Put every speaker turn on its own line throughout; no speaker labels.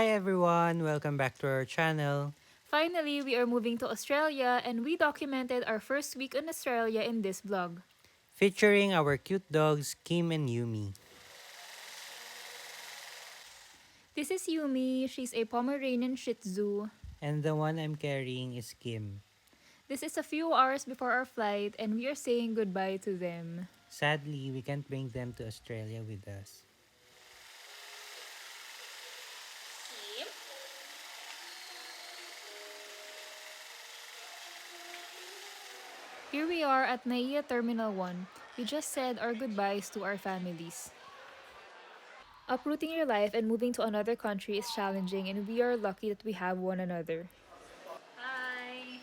Hi everyone, welcome back to our channel.
Finally, we are moving to Australia and we documented our first week in Australia in this vlog.
Featuring our cute dogs Kim and Yumi.
This is Yumi, she's a Pomeranian Shih Tzu.
And the one I'm carrying is Kim.
This is a few hours before our flight and we are saying goodbye to them.
Sadly, we can't bring them to Australia with us.
Here we are at NAIA Terminal 1. We just said our goodbyes to our families. Uprooting your life and moving to another country is challenging and we are lucky that we have one another. Hi!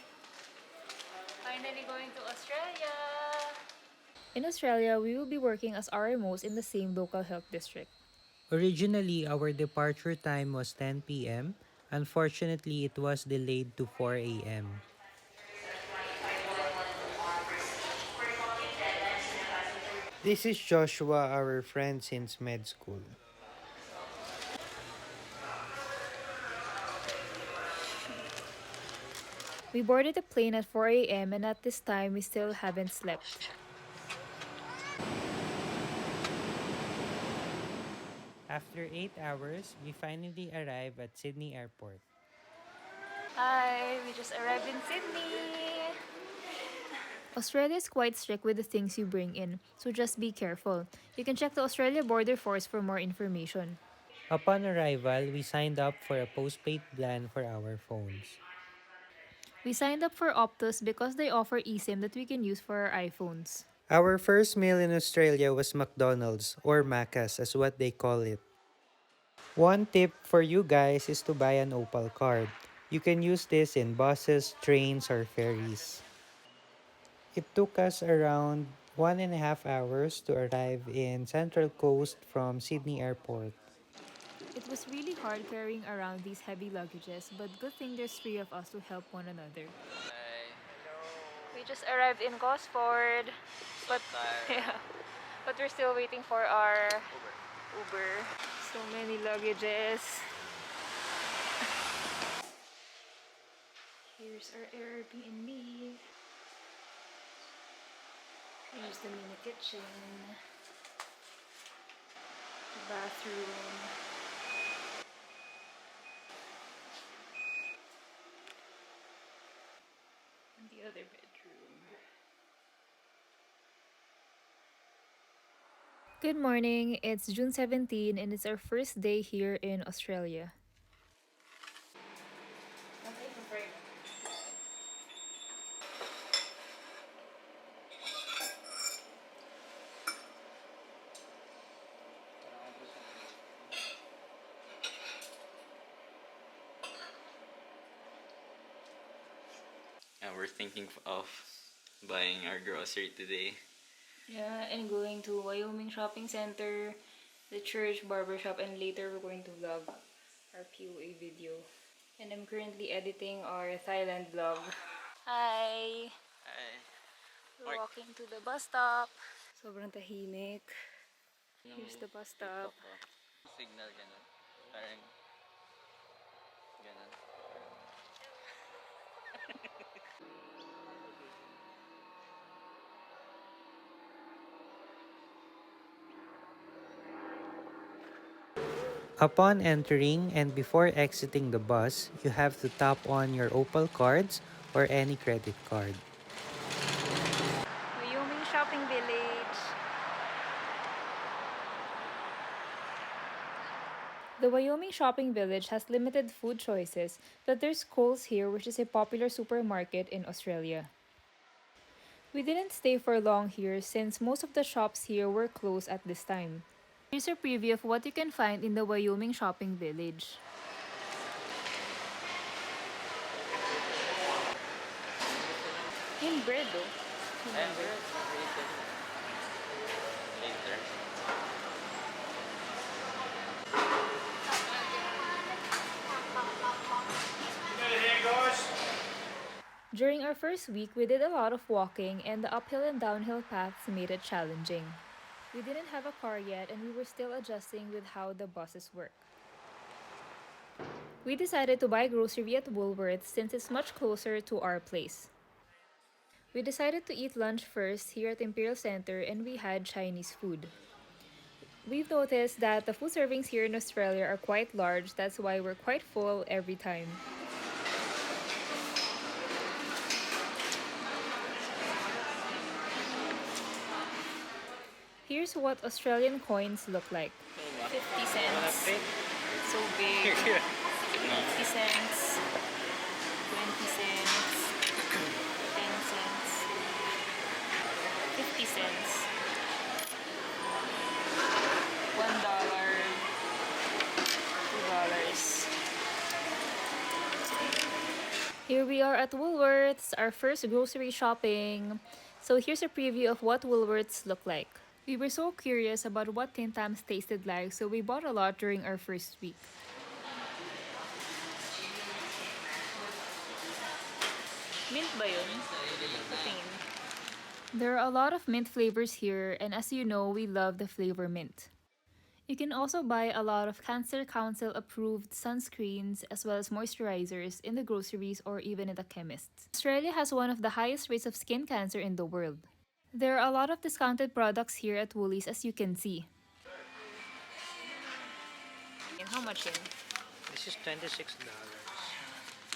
Finally going to Australia! In Australia, we will be working as RMOs in the same local health district.
Originally, our departure time was 10 p.m. Unfortunately, it was delayed to 4 a.m. This is Joshua, our friend since med school.
We boarded the plane at 4 a.m. and at this time we still haven't slept.
After 8 hours, we finally arrived at Sydney Airport.
Hi, we just arrived in Sydney. Australia is quite strict with the things you bring in, so just be careful. You can check the Australia Border Force for more information.
Upon arrival, we signed up for a postpaid plan for our phones.
We signed up for Optus because they offer eSIM that we can use for our iPhones.
Our first meal in Australia was McDonald's, or Macca's as what they call it. One tip for you guys is to buy an Opal card. You can use this in buses, trains, or ferries. It took us around 1.5 hours to arrive in Central Coast from Sydney Airport.
It was really hard carrying around these heavy luggages, but good thing there's three of us to help one another.
Hi.
We just arrived in Gosford, but
Tired.
yeah, but we're still waiting for our
Uber.
Uber. So many luggages. Here's our Airbnb. Here's the mini kitchen. The bathroom. And the other bedroom. Good morning, it's June 17 and it's our first day here in Australia.
And we're thinking of buying our grocery today.
Yeah, and going to Wyoming Shopping Center, the church, barbershop, and later we're going to vlog our POA video. And I'm currently editing our Thailand vlog. Hi!
Hi.
We're walking to the bus stop. Sobrang tahimik. Here's the bus stop.
Signal ganun. Parang ganun.
Upon entering and before exiting the bus, you have to tap on your Opal cards or any credit card.
Wyoming Shopping Village. The Wyoming Shopping Village has limited food choices, but there's Coles here, which is a popular supermarket in Australia. We didn't stay for long here since most of the shops here were closed at this time. Here's a preview of what you can find in the Wyoming Shopping Village. Yung bread, oh.
And we're later.
During our first week, we did a lot of walking and the uphill and downhill paths made it challenging. We didn't have a car yet and we were still adjusting with how the buses work. We decided to buy grocery at Woolworths since it's much closer to our place. We decided to eat lunch first here at Imperial Center and we had Chinese food. We've noticed that the food servings here in Australia are quite large, that's why we're quite full every time. Here's what Australian coins look like. 50 cents. So big. 50 cents. 20 cents. 10 cents. 50 cents. $1. $2. Here we are at Woolworths, our first grocery shopping. So here's a preview of what Woolworths look like. We were so curious about what Tin Tams tasted like, so we bought a lot during our first week. Mint ba yun? Patingin. There are a lot of mint flavors here, and as you know, we love the flavor mint. You can also buy a lot of Cancer Council approved sunscreens as well as moisturizers in the groceries or even in the chemists. Australia has one of the highest rates of skin cancer in the world. There are a lot of discounted products here at Woolies as you can see. And how much yun?
This is $26.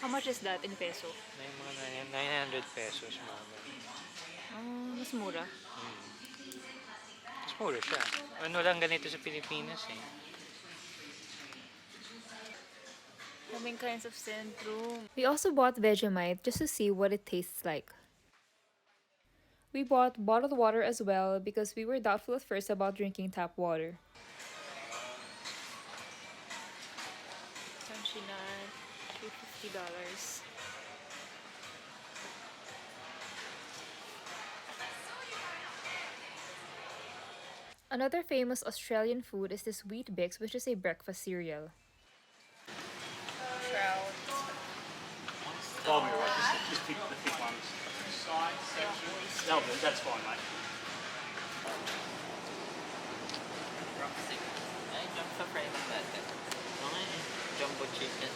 How much is that in peso?
May mga 900 pesos mga.
Mas mura.
Mas mura siya. Ano lang ganito sa Pilipinas eh.
Daming kinds of centrum. We also bought Vegemite just to see what it tastes like. We bought bottled water as well because we were doubtful at first about drinking tap water. Crunchy nut, $350. Another famous Australian food is this Wheat Bix, which is a breakfast cereal. Trout.
Oh, you're right. Just pick the thick ones. That'll do. That's fine, mate.
Ay, jump sa friend natin. Okay. Jumbo chicken.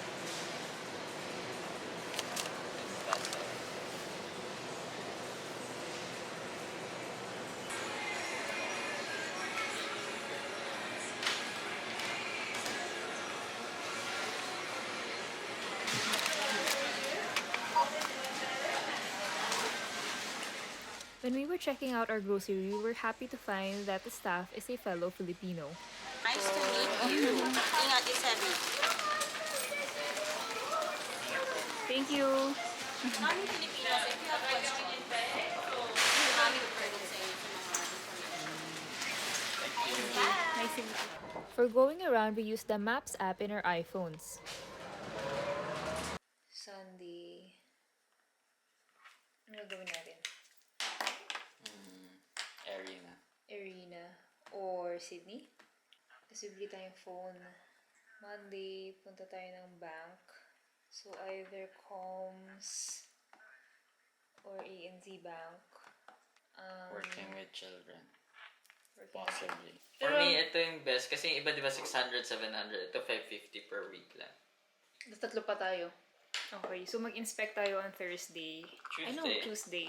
When we were checking out our grocery, we were happy to find that the staff is a fellow Filipino.
Nice to meet you. Ingat, it's heavy.
Thank you!
Kami Filipinas, if you have question, marami ko pwede sa inyo sa mga
Nice to meet you. For going around, we used the Maps app in our iPhones. Sunday. Ano gagawin natin? Erina or Sydney. Tapos bibili tayong phone. Monday, punta tayo ng bank. So either Coms or ANZ Bank.
Working with children.
Working
Possibly.
Pero-
For me, ito yung best. Kasi yung iba diba 600, 700. Ito 550 per week lang.
Tapos tatlo pa tayo. Okay, so mag-inspect tayo on Thursday. I know, Tuesday.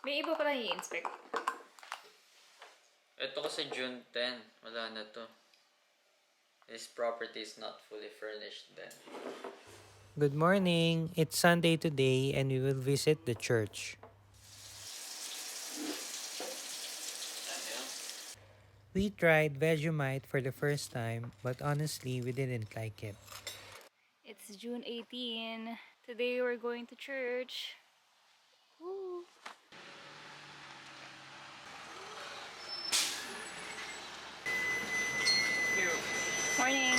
May iba pa lang i-inspect.
Ito kasi June 10. Wala na to. This property is not fully furnished then.
Good morning! It's Sunday today and we will visit the church. We tried Vegemite for the first time, but honestly, we didn't like it.
It's June 18. Today we're going to church. Woo! Morning!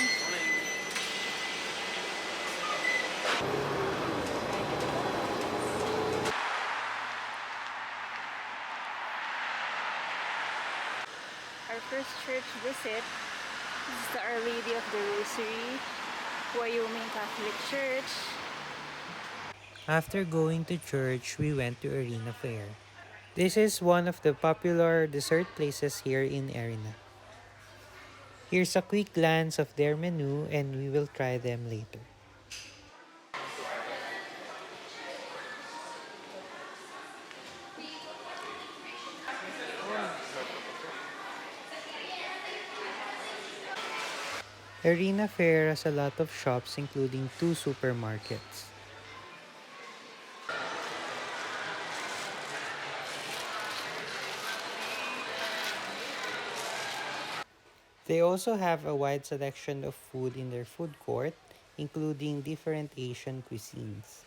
Our first church visit. This is the Our Lady of the Rosary, Wyoming Catholic Church.
After going to church, we went to Erina Fair. This is one of the popular dessert places here in Erina. Here's a quick glance of their menu and we will try them later. Erina Fair has a lot of shops including two supermarkets. They also have a wide selection of food in their food court, including different Asian cuisines.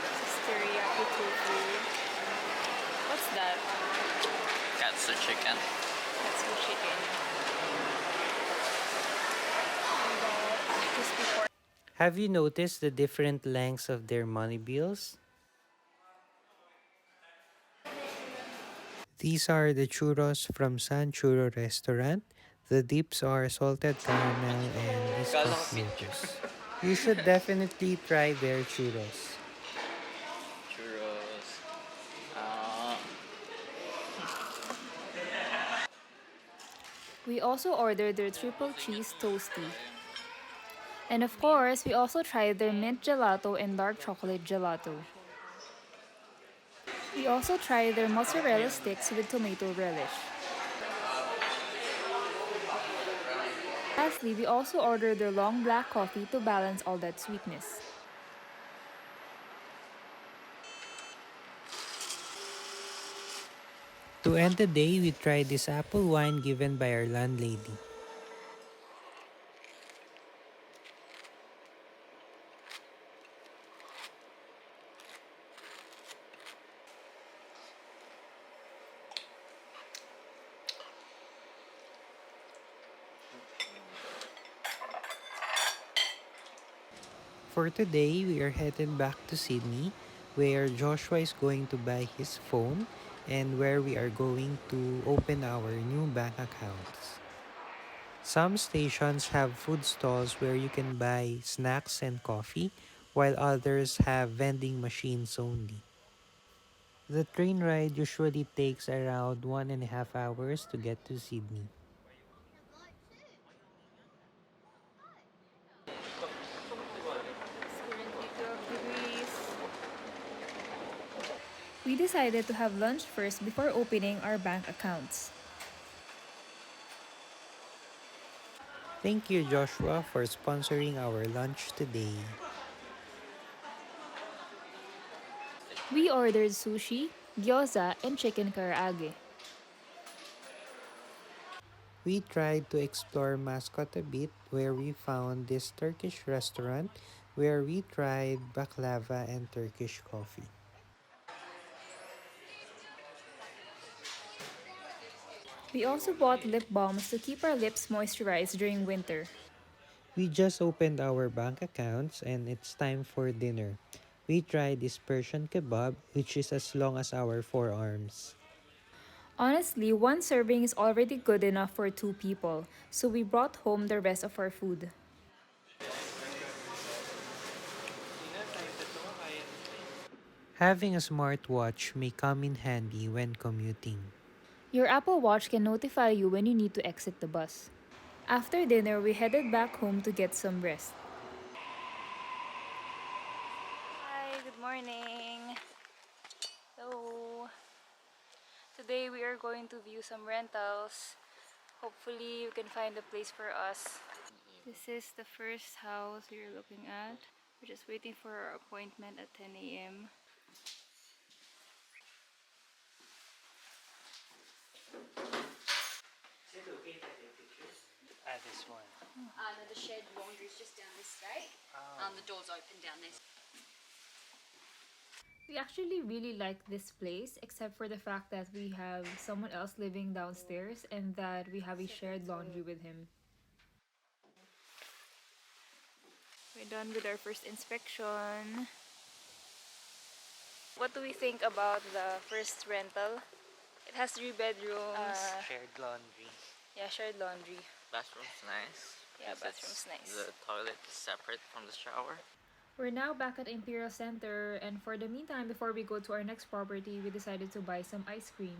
This is teriyaki tofu. What's that?
Katsu chicken.
That's the chicken. Crispy pork.
Have you noticed the different lengths of their money bills? These are the churros from San Churro restaurant. The dips are salted caramel and
Kala ko
viscous
picture.
lotus. You should definitely try their churros.
Churros. Uh,
We also ordered their triple cheese toasty. And of course, we also tried their mint gelato and dark chocolate gelato. We also tried their mozzarella sticks with tomato relish. Lastly, we also ordered their long black coffee to balance all that sweetness.
To end the day, we tried this apple wine given by our landlady. For today, we are headed back to Sydney, where Joshua is going to buy his phone and where we are going to open our new bank accounts. Some stations have food stalls where you can buy snacks and coffee, while others have vending machines only. The train ride usually takes around 1.5 hours to get to Sydney.
It's currently 12 degrees. We decided to have lunch first before opening our bank accounts.
Thank you, Joshua, for sponsoring our lunch today.
We ordered sushi, gyoza, and chicken karaage.
We tried to explore Mascot a bit, where we found this Turkish restaurant where we tried baklava and Turkish coffee.
We also bought lip balms to keep our lips moisturized during winter.
We just opened our bank accounts and it's time for dinner. We tried this Persian kebab, which is as long as our forearms.
Honestly, one serving is already good enough for two people, so we brought home the rest of our food.
Having a smartwatch may come in handy when commuting.
Your Apple Watch can notify you when you need to exit the bus. After dinner, we headed back home to get some rest. Hi, good morning. So, today we are going to view some rentals. Hopefully, you can find a place for us. This is the first house we're looking at. We're just waiting for our appointment at 10 a.m.
This one.
No, the shed laundry is just down this way. The door's open down there.
We actually really like this place, except for the fact that we have someone else living downstairs and that we have a shared laundry with him. We're done with our first inspection. What do we think about the first rental? It has 3 bedrooms.
Shared laundry.
Yeah, shared laundry.
bathroom's nice.
Yeah,
because
bathroom's nice.
The toilet is separate from the shower.
We're now back at Imperial Center, and for the meantime, before we go to our next property, we decided to buy some ice cream.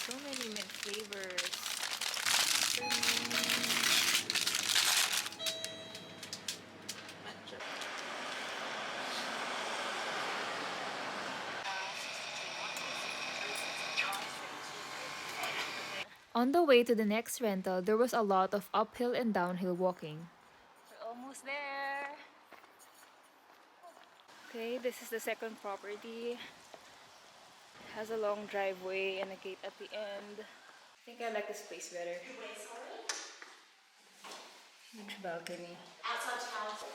So many mint flavors. On the way to the next rental, there was a lot of uphill and downhill walking. We're almost there. Okay, this is the second property. It has a long driveway and a gate at the end. I think I like this place better. Huge balcony.
Outside town.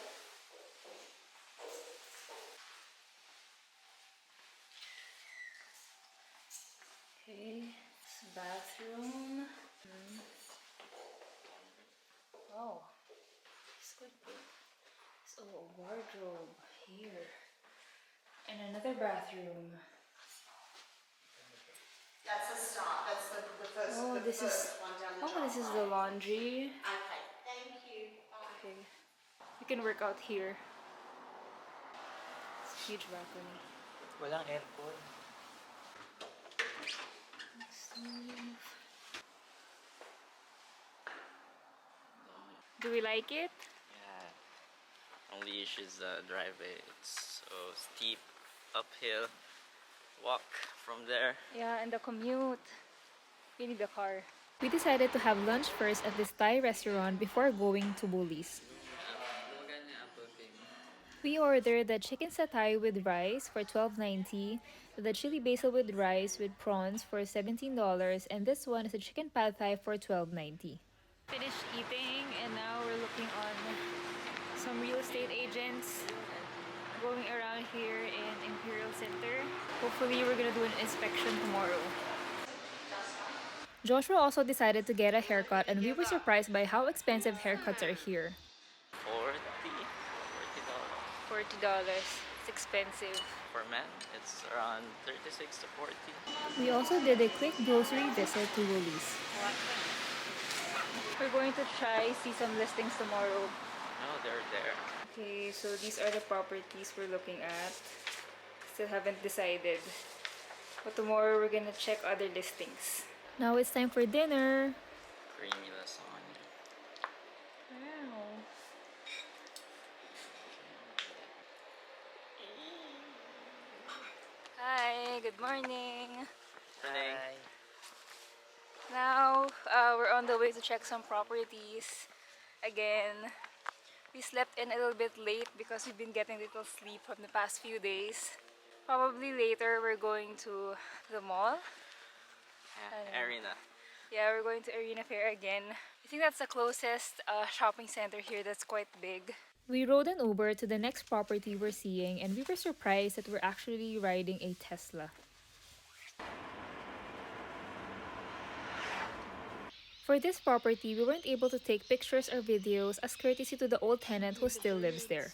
Okay, it's a bathroom. Oh, it's quite big. So a wardrobe here. And another bathroom.
That's the start. That's the first,
Oh,
the
this
first
is
one down the
oh,
top.
this is the laundry.
Okay, thank you. Bye.
Okay, you can work out here. It's a huge balcony.
Walang aircon.
Do we like it?
Yeah. Only issue is the driveway. It's so steep, uphill. Walk from there.
Yeah, and the commute. We need a car. We decided to have lunch first at this Thai restaurant before going to Woolies. We ordered the chicken satay with rice for $12.90, the chili basil with rice with prawns for $17, and this one is a chicken pad thai for $12.90. Finished eating and now we're looking on some real estate agents going around here in Imperial Center. Hopefully we're gonna do an inspection tomorrow. Joshua also decided to get a haircut and we were surprised by how expensive haircuts are here.
40 $40.
$40. It's expensive.
For men, it's around 36 to 40.
We also did a quick grocery visit to Woolies. We're going to see some listings tomorrow.
No, they're there.
Okay, so these are the properties we're looking at. Still haven't decided. But tomorrow we're gonna check other listings. Now it's time for dinner.
Creamy lasagna.
Wow. Hi, good morning.
Hi.
Now we're on the way to check some properties again. We slept in a little bit late because we've been getting little sleep from the past few days. Probably later we're going to the mall.
Yeah, Erina.
Yeah, we're going to Erina Fair again. I think that's the closest shopping center here that's quite big. We rode an Uber to the next property we're seeing and we were surprised that we're actually riding a Tesla. For this property, we weren't able to take pictures or videos as courtesy to the old tenant who still lives there.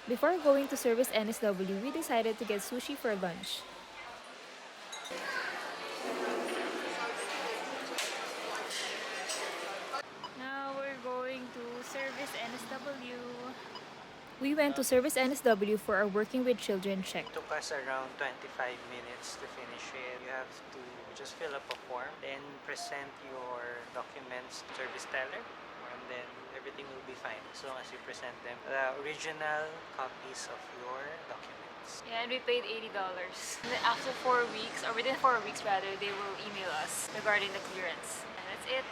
Before going to service NSW, we decided to get sushi for lunch. Now we're going to service NSW. We went to service NSW for our working with children check.
It took us around 25 minutes to finish it. You have to just fill up a form, then present your documents to service teller, and then everything will be fine as long as you present them the original copies of your documents.
Yeah, and we paid $80. And then after 4 weeks, or within 4 weeks rather, they will email us regarding the clearance. And that's it.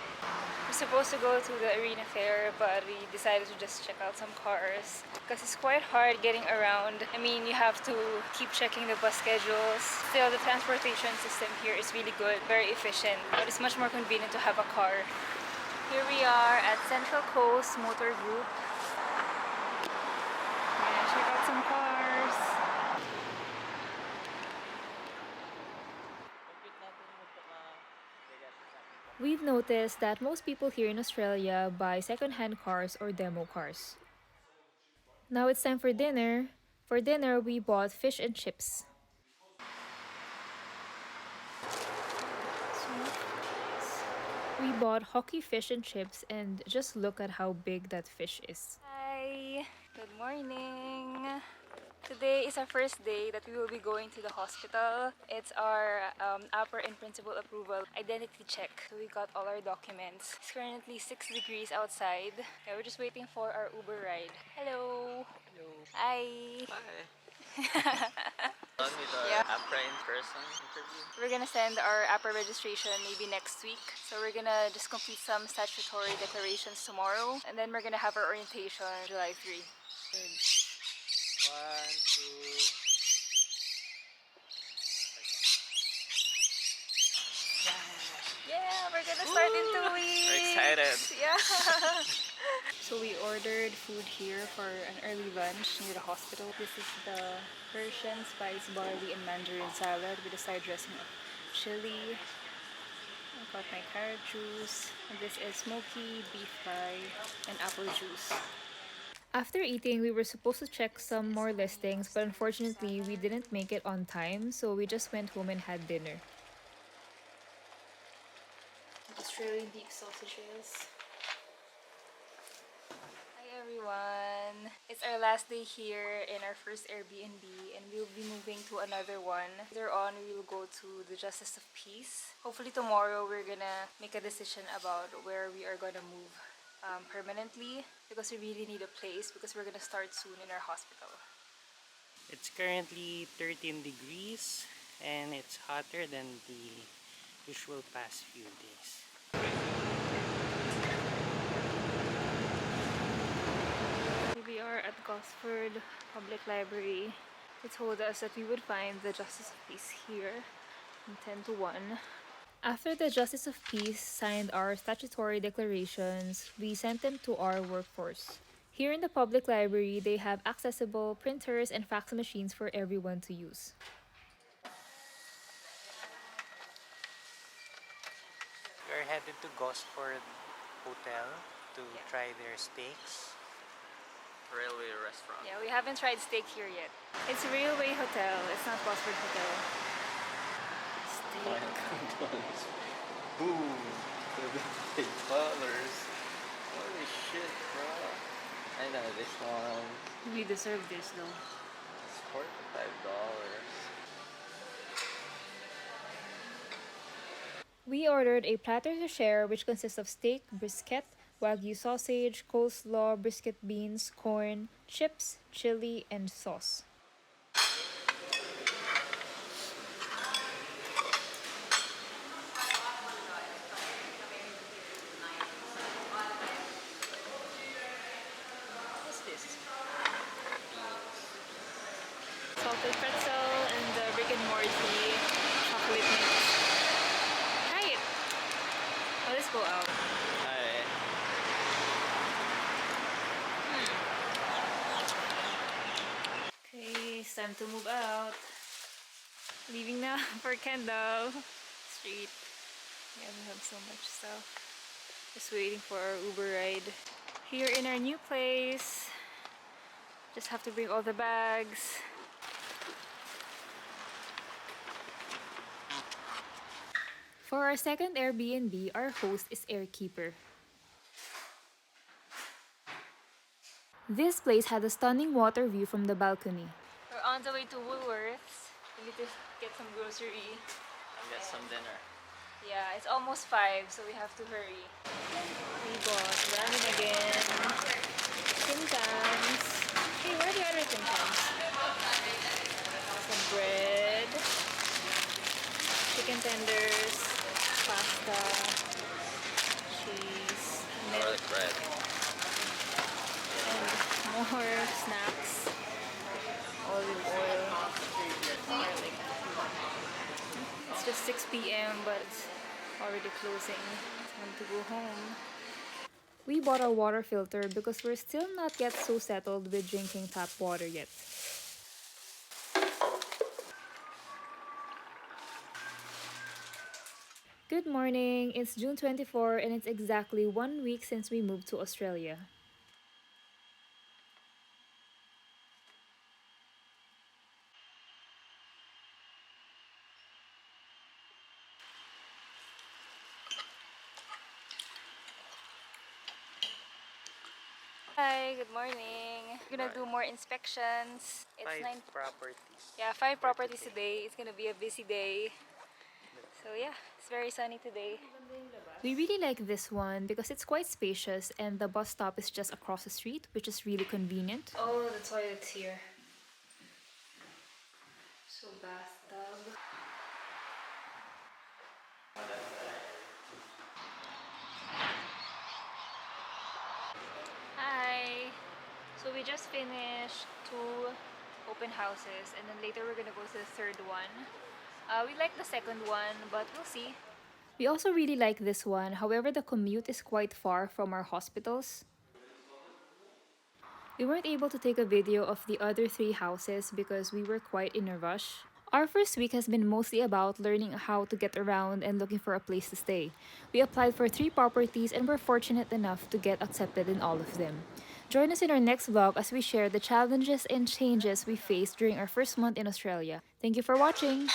We're supposed to go to the Erina Fair, but we decided to just check out some cars because it's quite hard getting around. I mean, you have to keep checking the bus schedules. Still, the transportation system here is really good, very efficient, but it's much more convenient to have a car. Here we are at Central Coast Motor Group. Yeah, check out some cars. We've noticed that most people here in Australia buy second-hand cars or demo cars. Now it's time for dinner. For dinner, we bought fish and chips. We bought hockey fish and chips and just look at how big that fish is. Hi, good morning. Today is our first day that we will be going to the hospital. It's our upper and principal approval identity check. So we got all our documents. It's currently 6 degrees outside. Yeah, we're just waiting for our Uber ride. Hello!
Hello.
Hi!
Hi. Done with our
Yeah.
APRA in-person interview.
We're gonna send our APRA registration maybe next week. So we're gonna just complete some statutory declarations tomorrow. And then we're gonna have our orientation July 3.
1, 2.
Yeah, we're gonna start in 2 weeks!
We're excited.
Yeah! So we ordered food here for an early lunch near the hospital. This is the Persian spice barley and mandarin salad with a side dressing of chili. I got my carrot juice. And this is smoky beef pie and apple juice. After eating, we were supposed to check some more listings, but unfortunately, we didn't make it on time, so we just went home and had dinner. Australian beef sausages. Hi everyone! It's our last day here in our first Airbnb and we'll be moving to another one. Later on, we will go to the Justice of Peace. Hopefully tomorrow we're gonna make a decision about where we are gonna move permanently because we really need a place because we're gonna start soon in our hospital.
It's currently 13 degrees and it's hotter than the usual past few days.
We are at Gosford Public Library. They told us that we would find the Justice of Peace here from 10 to 1. After the Justice of Peace signed our statutory declarations, we sent them to our workforce. Here in the public library, they have accessible printers and fax machines for everyone to use.
We're headed to Gosford Hotel to try their steaks.
Railway restaurant.
Yeah, we haven't tried steak here yet. It's Railway Hotel, it's not Gosford Hotel. Steak.
Boom! $50. Holy shit, bro. I know this one.
We deserve this though.
It's $45.
We ordered a platter to share which consists of steak, brisket, Wagyu sausage, coleslaw, brisket beans, corn, chips, chili, and sauce. What's this? Salted pretzel and the Rick and Morty chocolate mix. Try it! Oh, let's go out.
Alright.
Okay, it's time to move out. Leaving now for Kendall Street. Yeah, we have so much stuff. Just waiting for our Uber ride. Here in our new place. Just have to bring all the bags. For our second Airbnb, our host is Airkeeper. This place had a stunning water view from the balcony. We're on the way to Woolworths. We need to get some grocery.
I'll get some dinner.
Yeah, it's almost 5, so we have to hurry. We bought ramen again. Tin cans. Hey, where are the other tin cans? Some bread. Chicken tenders. Pasta. Cheese. Milk.
Garlic bread.
And more snacks. Olive oil. Garlic. It's just 6 p.m. but it's already closing. Time to go home. We bought a water filter because we're still not yet so settled with drinking tap water yet. Good morning, it's June 24 and it's exactly 1 week since we moved to Australia. Hi, good morning. We're gonna do more inspections. It's 9.
Properties.
Yeah, 5 properties today. It's gonna be a busy day. So yeah, it's very sunny today. We really like this one because it's quite spacious and the bus stop is just across the street, which is really convenient. Oh, the toilet's here. So bathtub. Hi. So we just finished 2 open houses and then later we're gonna go to the third one. We like the second one, but we'll see. We also really like this one. However, the commute is quite far from our hospitals. We weren't able to take a video of the other 3 houses because we were quite in a rush. Our first week has been mostly about learning how to get around and looking for a place to stay. We applied for 3 properties and were fortunate enough to get accepted in all of them. Join us in our next vlog as we share the challenges and changes we faced during our first month in Australia. Thank you for watching!